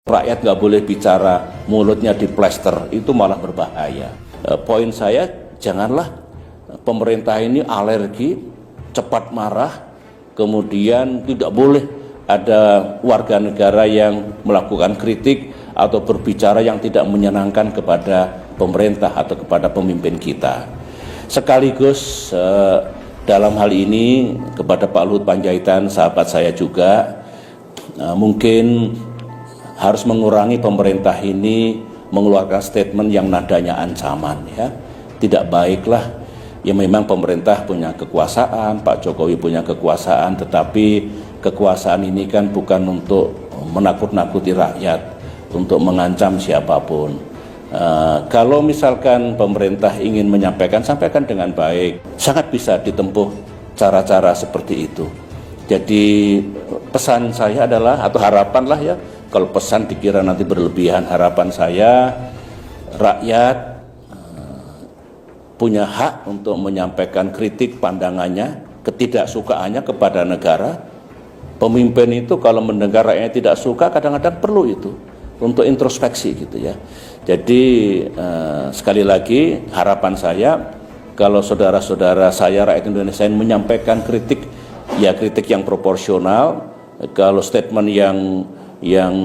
Rakyat nggak boleh bicara, mulutnya diplester, itu malah berbahaya. Poin saya, janganlah pemerintah ini alergi, cepat marah, kemudian tidak boleh ada warga negara yang melakukan kritik atau berbicara yang tidak menyenangkan kepada pemerintah atau kepada pemimpin kita. Sekaligus dalam hal ini kepada Pak Luhut Panjaitan, sahabat saya juga, mungkin harus mengurangi pemerintah ini mengeluarkan statement yang nadanya ancaman, ya. Tidak baiklah. Ya memang pemerintah punya kekuasaan, Pak Jokowi punya kekuasaan, tetapi kekuasaan ini kan bukan untuk menakut-nakuti rakyat, untuk mengancam siapapun. Kalau misalkan pemerintah ingin menyampaikan, sampaikan dengan baik. Sangat bisa ditempuh cara-cara seperti itu. Jadi pesan saya adalah, atau harapan lah ya, kalau pesan dikira nanti berlebihan, harapan saya rakyat punya hak untuk menyampaikan kritik pandangannya, ketidaksukaannya kepada negara. Pemimpin itu kalau mendengar rakyatnya tidak suka, kadang-kadang perlu itu untuk introspeksi gitu ya. Jadi sekali lagi harapan saya, kalau saudara-saudara saya rakyat Indonesia yang menyampaikan kritik, ya kritik yang proporsional. Kalau statement yang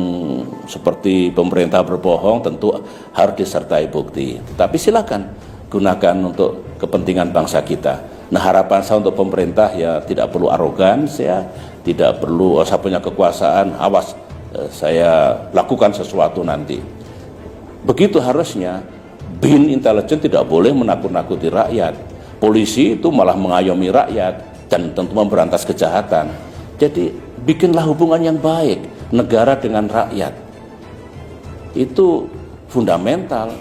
seperti pemerintah berbohong tentu harus disertai bukti. Tapi silakan gunakan untuk kepentingan bangsa kita. Nah, harapan saya untuk pemerintah ya tidak perlu arogan, ya tidak perlu saya punya kekuasaan, awas saya lakukan sesuatu nanti. Begitu harusnya. BIN intelijen tidak boleh menakut-nakuti rakyat. Polisi itu malah mengayomi rakyat dan tentu memberantas kejahatan. Jadi bikinlah hubungan yang baik negara dengan rakyat. Itu fundamental.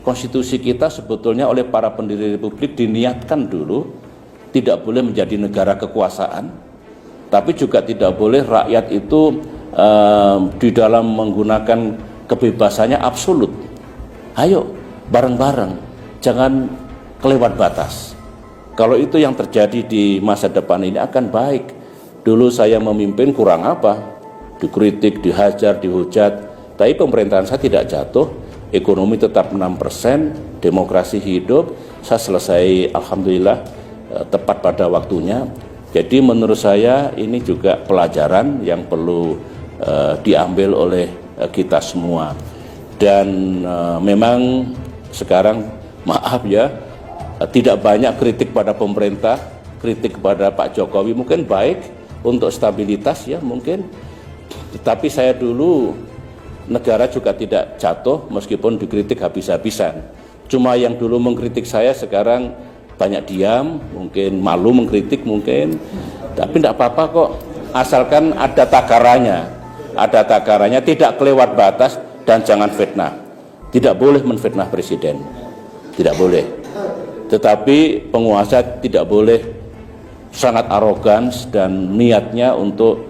Konstitusi kita sebetulnya oleh para pendiri republik diniatkan dulu tidak boleh menjadi negara kekuasaan, tapi juga tidak boleh rakyat itu di dalam menggunakan kebebasannya absolut. Ayo bareng-bareng, jangan kelewat batas. Kalau itu yang terjadi di masa depan ini akan baik. Dulu saya memimpin kurang apa? Dikritik, dihajar, dihujat, tapi pemerintahan saya tidak jatuh, ekonomi tetap 6%, demokrasi hidup, saya selesai alhamdulillah tepat pada waktunya. Jadi menurut saya ini juga pelajaran yang perlu diambil oleh kita semua. Dan memang sekarang maaf ya, tidak banyak kritik pada pemerintah, kritik kepada Pak Jokowi mungkin baik untuk stabilitas ya mungkin. Tetapi saya dulu negara juga tidak jatuh meskipun dikritik habis-habisan. Cuma yang dulu mengkritik saya sekarang banyak diam, mungkin malu mengkritik mungkin. Tapi tidak apa-apa kok, asalkan ada takarannya. Ada takarannya, tidak kelewat batas dan jangan fitnah. Tidak boleh menfitnah presiden. Tidak boleh. Tetapi penguasa tidak boleh sangat arogan dan niatnya untuk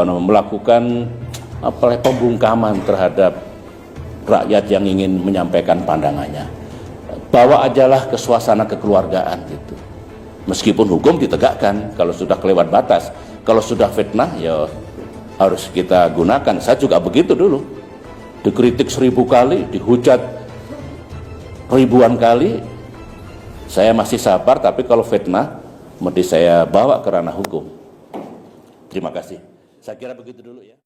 melakukan pembungkaman terhadap rakyat yang ingin menyampaikan pandangannya. Bawa ajalah ke suasana kekeluargaan gitu. Meskipun hukum ditegakkan kalau sudah kelewat batas. Kalau sudah fitnah ya harus kita gunakan. Saya juga begitu dulu. Dikritik 1000 kali, dihujat ribuan kali, saya masih sabar, tapi kalau fitnah mesti saya bawa ke ranah hukum. Terima kasih. Saya kira begitu dulu ya.